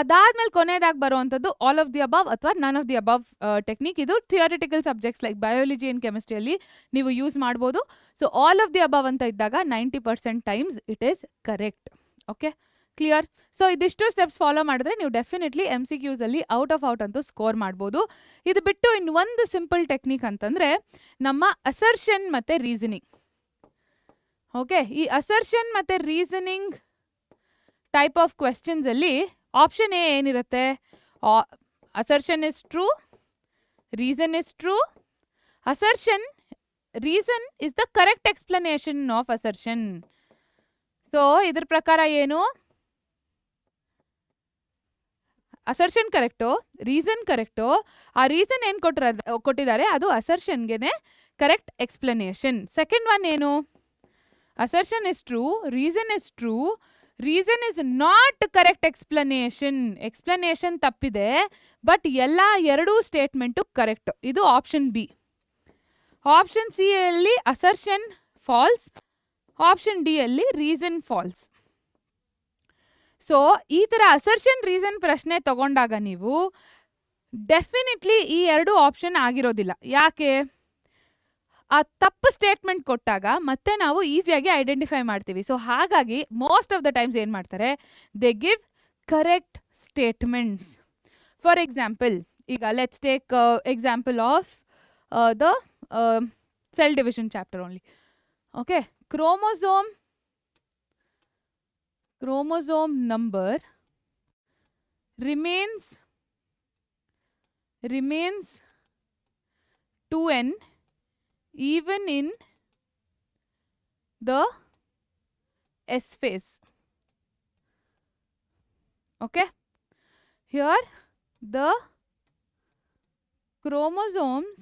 ಅದಾದ್ಮೇಲೆ ಕೊನೆಯದಾಗಿ ಬರುವಂಥದ್ದು ಆಲ್ ಆಫ್ ದಿ ಅಬವ್ ಅಥವಾ none of the above technique. ಇದು theoretical subjects like biology and ಕೆಮಿಸ್ಟ್ರಿಯಲ್ಲಿ ನೀವು ಯೂಸ್ ಮಾಡ್ಬೋದು. So all of the above ಅಂತ ಇದ್ದಾಗ 90% times it is correct. Okay, clear? So ಇದಿಷ್ಟು ಸ್ಟೆಪ್ಸ್ ಫಾಲೋ ಮಾಡಿದ್ರೆ ನೀವು ಡೆಫಿನೆಟ್ಲಿ MCQs ಅಲ್ಲಿ ಔಟ್ ಆಫ್ ಔಟ್ ಅಂತೂ ಸ್ಕೋರ್ ಮಾಡ್ಬೋದು. ಇದು ಬಿಟ್ಟು ಇನ್ನೊಂದು ಸಿಂಪಲ್ ಟೆಕ್ನಿಕ್ ಅಂತಂದ್ರೆ ನಮ್ಮ ಅಸರ್ಷನ್ ಮತ್ತೆ ರೀಸನಿಂಗ್. ಓಕೆ, ಈ ಅಸರ್ಷನ್ ಮತ್ತೆ ರೀಸನಿಂಗ್ ಟೈಪ್ ಆಫ್ ಕ್ವೆಶ್ಚನ್ಸ್ ಅಲ್ಲಿ ಆಪ್ಷನ್ ಎ ಏನಿರುತ್ತೆ? Assertion is true, reason is true. Assertion, reason is the correct explanation of assertion. So ಇದ್ರ ಪ್ರಕಾರ ಏನು? Assertion correct, reason correct. ಆ ರೀಸನ್ ಏನು ಕೊಟ್ಟಿದ್ದಾರೆ ಅದು ಅಸರ್ಷನ್ಗೆನೆ ಕರೆಕ್ಟ್ ಎಕ್ಸ್ಪ್ಲನೇಷನ್. ಸೆಕೆಂಡ್ ಒನ್ ಏನು? Assertion is true, reason is true, reason is not correct explanation. Explanation ತಪ್ಪಿದೆ but ಎಲ್ಲ 2 ಸ್ಟೇಟ್ಮೆಂಟು ಕರೆಕ್ಟ್. ಇದು ಆಪ್ಷನ್ ಬಿ. ಆಪ್ಷನ್ ಸಿ ಅಲ್ಲಿ ಅಸರ್ಷನ್ ಫಾಲ್ಸ್, ಆಪ್ಷನ್ ಡಿ ಅಲ್ಲಿ ರೀಸನ್ ಫಾಲ್ಸ್. ಸೊ ಈ ಥರ ಅಸರ್ಷನ್ ರೀಸನ್ ಪ್ರಶ್ನೆ ತಗೊಂಡಾಗ ನೀವು ಡೆಫಿನೆಟ್ಲಿ ಈ 2 ಆಪ್ಷನ್ ಆಗಿರೋದಿಲ್ಲ. ಯಾಕೆ? ಆ ತಪ್ಪು ಸ್ಟೇಟ್ಮೆಂಟ್ ಕೊಟ್ಟಾಗ ಮತ್ತೆ ನಾವು ಈಸಿಯಾಗಿ ಐಡೆಂಟಿಫೈ ಮಾಡ್ತೀವಿ. ಸೊ ಹಾಗಾಗಿ ಮೋಸ್ಟ್ ಆಫ್ ದ ಟೈಮ್ಸ್ ಏನು ಮಾಡ್ತಾರೆ? They give correct statements. For example, ಈಗ let's take example of the cell division chapter only. Okay, chromosome number remains 2n even in the S phase. Okay, here the chromosomes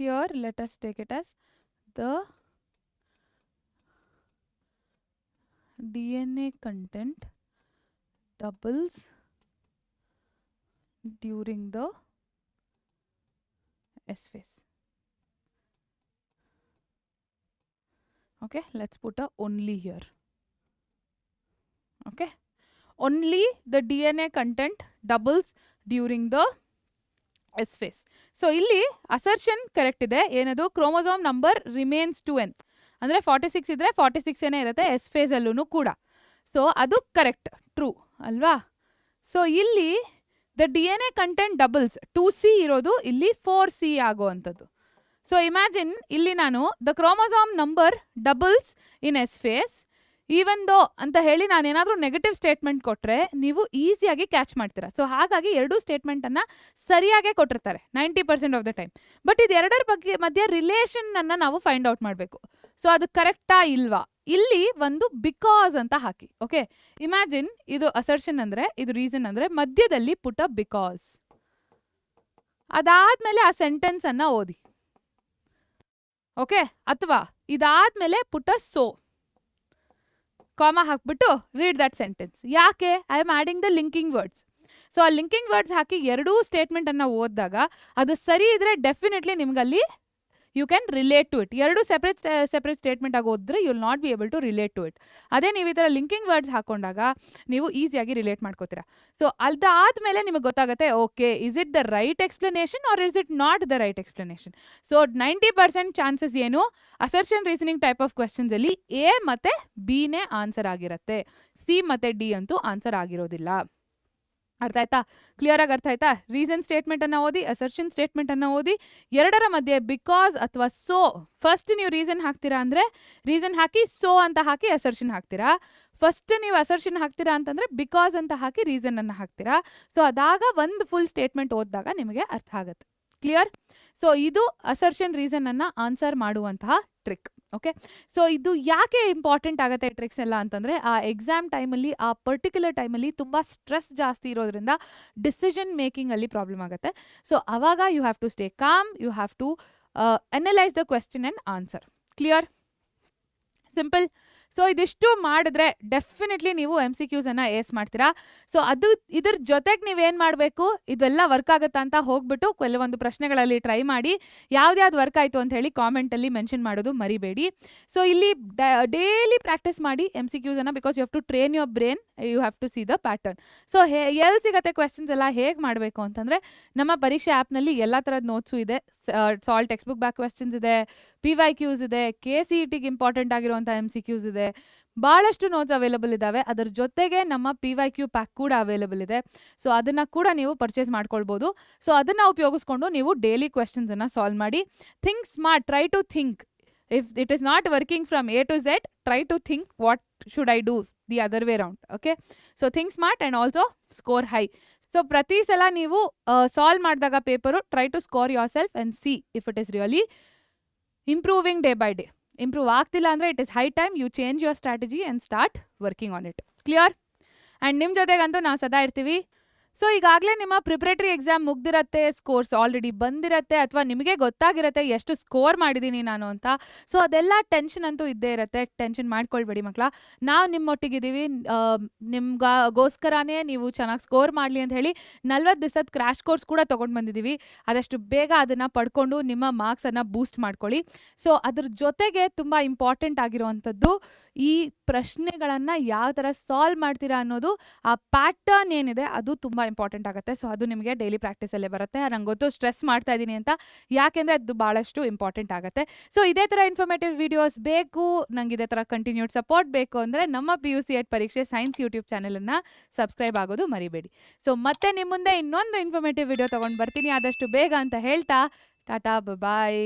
here let us take it as the DNA content doubles during the S phase. Okay, let's put a only here. Okay, only the DNA content doubles during the S phase. So ಇಲ್ಲಿ assertion correct ಇದೆ. ಏನದು? Chromosome number remains 2n ಅಂದರೆ 46 ಇದ್ರೆ 46 ಏನೇ ಇರುತ್ತೆ S phase ಅಲ್ಲೂ ಕೂಡ. So ಅದು ಕರೆಕ್ಟ್, ಟ್ರೂ ಅಲ್ವಾ? ಸೊ ಇಲ್ಲಿ the DNA content doubles 2C ಇರೋದು ಇಲ್ಲಿ 4C ಆಗೋವಂಥದ್ದು. ಸೊ ಇಮ್ಯಾಜಿನ್ ಇಲ್ಲಿ ನಾನು the chromosome number doubles in S phase even though ಅಂತ ಹೇಳಿ ನಾನೇನಾದರೂ ನೆಗೆಟಿವ್ ಸ್ಟೇಟ್ಮೆಂಟ್ ಕೊಟ್ಟರೆ ನೀವು ಈಸಿಯಾಗಿ ಕ್ಯಾಚ್ ಮಾಡ್ತೀರಾ. ಸೊ ಹಾಗಾಗಿ 2 ಸ್ಟೇಟ್ಮೆಂಟನ್ನು ಸರಿಯಾಗೇ ಕೊಟ್ಟಿರ್ತಾರೆ 90% ಆಫ್ ದ ಟೈಮ್. ಬಟ್ ಇದು 2 ಬಗ್ಗೆ ಮಧ್ಯೆ ರಿಲೇಷನ್ನನ್ನು ನಾವು ಫೈಂಡ್ ಔಟ್ ಮಾಡಬೇಕು. ಸೊ ಅದು ಕರೆಕ್ಟಾ ಇಲ್ವಾ? ಇಲ್ಲಿ ಒಂದು ಬಿಕಾಸ್ ಅಂತ ಹಾಕಿ. ಓಕೆ, ಇಮ್ಯಾಜಿನ್ ಇದು ಅಸರ್ಷನ್ ಅಂದರೆ ಇದು ರೀಸನ್ ಅಂದರೆ ಮಧ್ಯದಲ್ಲಿ ಪುಟ ಬಿಕಾಸ್. ಅದಾದ್ಮೇಲೆ ಆ ಸೆಂಟೆನ್ಸನ್ನು ಓದಿ. ಓಕೆ, ಅಥವಾ ಇದಾದ್ಮೇಲೆ ಪುಟ ಸೋ. ಕಾಮಾ ಹಾಕ್ಬಿಟ್ಟು ರೀಡ್ ದಟ್ ಸೆಂಟೆನ್ಸ್. ಯಾಕೆ? I am adding the linking words. So ಆ ಲಿಂಕಿಂಗ್ ವರ್ಡ್ಸ್ ಹಾಕಿ ಎರಡೂ ಸ್ಟೇಟ್ಮೆಂಟನ್ನು ಓದಿದಾಗ ಅದು ಸರಿ ಇದ್ರೆ ಡೆಫಿನೆಟ್ಲಿ ನಿಮ್ಗಲ್ಲಿ you can relate to it. ಎರಡು ಸೆಪ್ರೇಟ್ ಸ್ಟೇಟ್ಮೆಂಟ್ ಆಗಿ ಓದಿದ್ರೆ you will not be able to relate to it. ಅದೇ ನೀವು ಈ ಥರ ಲಿಂಕಿಂಗ್ ವರ್ಡ್ಸ್ ಹಾಕೊಂಡಾಗ ನೀವು ಈಸಿಯಾಗಿ ರಿಲೇಟ್ ಮಾಡ್ಕೋತೀರಾ. ಸೊ ಅದಾದ್ಮೇಲೆ ನಿಮಗೆ ಗೊತ್ತಾಗುತ್ತೆ, okay is it the right explanation or is it not the right explanation. So 90% chances ಏನು, assertion reasoning type of questions ಅಲ್ಲಿ ಎ ಮತ್ತೆ ಬಿನೇ ಆನ್ಸರ್ ಆಗಿರುತ್ತೆ, ಸಿ ಮತ್ತೆ ಡಿ ಅಂತೂ ಆನ್ಸರ್ ಆಗಿರೋದಿಲ್ಲ. ಅರ್ಥ ಆಯ್ತಾ? ಕ್ಲಿಯರ್ ಆಗಿ ಅರ್ಥ ಆಯ್ತಾ? ರೀಸನ್ ಸ್ಟೇಟ್ಮೆಂಟ್ ಅನ್ನ ಓದಿ, ಅಸರ್ಷನ್ ಸ್ಟೇಟ್ಮೆಂಟ್ ಅನ್ನ ಓದಿ, ಎರಡರ ಮಧ್ಯೆ ಬಿಕಾಸ್ ಅಥವಾ ಸೋ, ಫಸ್ಟ್ ನೀವು ರೀಸನ್ ಹಾಕ್ತೀರಾ ಅಂದ್ರೆ ರೀಸನ್ ಹಾಕಿ ಸೋ ಅಂತ ಹಾಕಿ ಅಸರ್ಷನ್ ಹಾಕ್ತೀರಾ. ಫಸ್ಟ್ ನೀವು ಅಸರ್ಷನ್ ಹಾಕ್ತೀರಾ ಅಂತಂದ್ರೆ ಬಿಕಾಸ್ ಅಂತ ಹಾಕಿ ರೀಸನ್ ಅನ್ನ ಹಾಕ್ತೀರಾ. ಸೊ ಅದಾಗ ಒಂದು ಫುಲ್ ಸ್ಟೇಟ್ಮೆಂಟ್ ಓದಿದಾಗ ನಿಮಗೆ ಅರ್ಥ ಆಗುತ್ತೆ. ಕ್ಲಿಯರ್? ಸೊ ಇದು ಅಸರ್ಷನ್ ರೀಸನ್ ಅನ್ನ ಆನ್ಸರ್ ಮಾಡುವಂತಹ ಟ್ರಿಕ್. ಓಕೆ, ಸೊ ಇದು ಯಾಕೆ ಇಂಪಾರ್ಟೆಂಟ್ ಆಗುತ್ತೆ ಟ್ರಿಕ್ಸ್ ಎಲ್ಲ ಅಂತಂದರೆ, ಆ ಎಕ್ಸಾಮ್ ಟೈಮಲ್ಲಿ, ಆ ಪರ್ಟಿಕ್ಯುಲರ್ ಟೈಮಲ್ಲಿ ತುಂಬ ಸ್ಟ್ರೆಸ್ ಜಾಸ್ತಿ ಇರೋದ್ರಿಂದ ಡಿಸಿಷನ್ ಮೇಕಿಂಗಲ್ಲಿ ಪ್ರಾಬ್ಲಮ್ ಆಗುತ್ತೆ. ಸೊ ಅವಾಗ you have to stay calm, you have to analyse the question and answer. Clear? Simple. So ಇದಿಷ್ಟು ಮಾಡಿದ್ರೆ ಡೆಫಿನೆಟ್ಲಿ ನೀವು MCQs ಅನ್ನ ಏಸ್ ಮಾಡ್ತೀರಾ. ಸೊ ಅದು ಇದ್ರ ಜೊತೆಗೆ ನೀವೇನು ಮಾಡಬೇಕು, ಇದೆಲ್ಲ ವರ್ಕ್ ಆಗುತ್ತಾ ಅಂತ ಹೋಗ್ಬಿಟ್ಟು ಕೆಲವೊಂದು ಪ್ರಶ್ನೆಗಳಲ್ಲಿ ಟ್ರೈ ಮಾಡಿ, ಯಾವ್ದು ವರ್ಕ್ ಆಯಿತು ಅಂತ ಹೇಳಿ ಕಾಮೆಂಟಲ್ಲಿ ಮೆನ್ಷನ್ ಮಾಡೋದು ಮರಿಬೇಡಿ. ಸೊ ಇಲ್ಲಿ ಡೈಲಿ ಪ್ರಾಕ್ಟೀಸ್ ಮಾಡಿ MCQs ಅನ್ನ, because you have to train your brain, you have to see the pattern. So ಎಲ್ಲಿ ಸಿಗುತ್ತೆ ಕ್ವೆಶನ್ಸ್ ಎಲ್ಲ ಹೇಗೆ ಮಾಡಬೇಕು ಅಂತಂದರೆ, ನಮ್ಮ ಪರೀಕ್ಷೆ ಆ್ಯಪ್ನಲ್ಲಿ ಎಲ್ಲ ಥರದ ನೋಟ್ಸು ಇದೆ. Salt text book back questions ಇದೆ, PYQs ಇದೆ, KCETಗೆ ಇಂಪಾರ್ಟೆಂಟ್ ಆಗಿರುವಂಥ MCQs ಇದೆ, ಭಾಳಷ್ಟು ನೋಟ್ಸ್ ಅವೈಲಬಲ್ ಇದ್ದಾವೆ. ಅದರ ಜೊತೆಗೆ ನಮ್ಮ PYQ ಪ್ಯಾಕ್ ಕೂಡ ಅವೈಲಬಲ್ ಇದೆ. ಸೊ ಅದನ್ನು ಕೂಡ ನೀವು ಪರ್ಚೇಸ್ ಮಾಡ್ಕೊಳ್ಬೋದು. ಸೊ ಅದನ್ನು ಉಪಯೋಗಿಸ್ಕೊಂಡು ನೀವು ಡೈಲಿ ಕ್ವೆಶನ್ಸನ್ನು ಸಾಲ್ವ್ ಮಾಡಿ. Think smart, try to think. If it is not working from A to Z, try to think what should I do the other way round. Okay, so think smart and also score high. So ಪ್ರತಿ ಸಲ ನೀವು solve ಮಾಡಿದಾಗ paper, try to score yourself and see if it is really improving day by day. Improve ಆಗ್ತಿಲ್ಲ ಅಂದರೆ it is high time you change your strategy and start working on it. Clear? And ನಿಮ್ಮ ಜೊತೆಗಂತೂ ನಾವು ಸದಾ ಇರ್ತೀವಿ. So ಈಗಾಗಲೇ ನಿಮ್ಮ preparatory exam ಮುಗ್ದಿರತ್ತೆ, ಸ್ಕೋರ್ಸ್ ಆಲ್ರೆಡಿ ಬಂದಿರತ್ತೆ, ಅಥವಾ ನಿಮಗೆ ಗೊತ್ತಾಗಿರುತ್ತೆ ಎಷ್ಟು ಸ್ಕೋರ್ ಮಾಡಿದ್ದೀನಿ ನಾನು ಅಂತ. ಸೊ ಅದೆಲ್ಲ ಟೆನ್ಷನ್ ಅಂತೂ ಇದ್ದೇ ಇರುತ್ತೆ. ಟೆನ್ಷನ್ ಮಾಡ್ಕೊಳ್ಬೇಡಿ ಮಕ್ಕಳ, ನಾವು ನಿಮ್ಮೊಟ್ಟಿಗಿದ್ದೀವಿ. ನಿಮ್ಗೋಸ್ಕರನೇ ನೀವು ಚೆನ್ನಾಗಿ ಸ್ಕೋರ್ ಮಾಡಲಿ ಅಂತ ಹೇಳಿ 40 ದಿವಸದ ಕ್ರ್ಯಾಶ್ ಕೋರ್ಸ್ ಕೂಡ ತೊಗೊಂಡು ಬಂದಿದ್ದೀವಿ. ಆದಷ್ಟು ಬೇಗ ಅದನ್ನು ಪಡ್ಕೊಂಡು ನಿಮ್ಮ ಮಾರ್ಕ್ಸನ್ನು ಬೂಸ್ಟ್ ಮಾಡ್ಕೊಳ್ಳಿ. ಸೊ ಅದ್ರ ಜೊತೆಗೆ ತುಂಬ ಇಂಪಾರ್ಟೆಂಟ್ ಆಗಿರುವಂಥದ್ದು, ಈ ಪ್ರಶ್ನೆಗಳನ್ನು ಯಾವ ಥರ ಸಾಲ್ವ್ ಮಾಡ್ತೀರಾ ಅನ್ನೋದು, ಆ ಪ್ಯಾಟರ್ನ್ ಏನಿದೆ ಅದು ತುಂಬ ಇಂಪಾರ್ಟೆಂಟ್ ಆಗುತ್ತೆ. ಸೊ ಅದು ನಿಮಗೆ ಡೈಲಿ ಪ್ರಾಕ್ಟೀಸಲ್ಲೇ ಬರುತ್ತೆ. ನಂಗೆ ಗೊತ್ತು ಸ್ಟ್ರೆಸ್ ಮಾಡ್ತಾ ಇದ್ದೀನಿ ಅಂತ, ಯಾಕೆಂದರೆ ಅದು ಭಾಳಷ್ಟು ಇಂಪಾರ್ಟೆಂಟ್ ಆಗುತ್ತೆ. ಸೊ ಇದೇ ಥರ ಇನ್ಫಾರ್ಮೇಟಿವ್ ವೀಡಿಯೋಸ್ ಬೇಕು, ನಂಗೆ ಇದೇ ಥರ ಕಂಟಿನ್ಯೂಡ್ ಸಪೋರ್ಟ್ ಬೇಕು ಅಂದರೆ ನಮ್ಮ PUC ET ಪರೀಕ್ಷೆ ಸೈನ್ಸ್ ಯೂಟ್ಯೂಬ್ ಚಾನಲನ್ನು ಸಬ್ಸ್ಕ್ರೈಬ್ ಆಗೋದು ಮರಿಬೇಡಿ. ಸೊ ಮತ್ತೆ ನಿಮ್ಮ ಮುಂದೆ ಇನ್ನೊಂದು ಇನ್ಫಾರ್ಮೇಟಿವ್ ವಿಡಿಯೋ ತೊಗೊಂಡು ಬರ್ತೀನಿ ಆದಷ್ಟು ಬೇಗ ಅಂತ ಹೇಳ್ತಾ ಟಾಟಾ, ಬಾಯ್.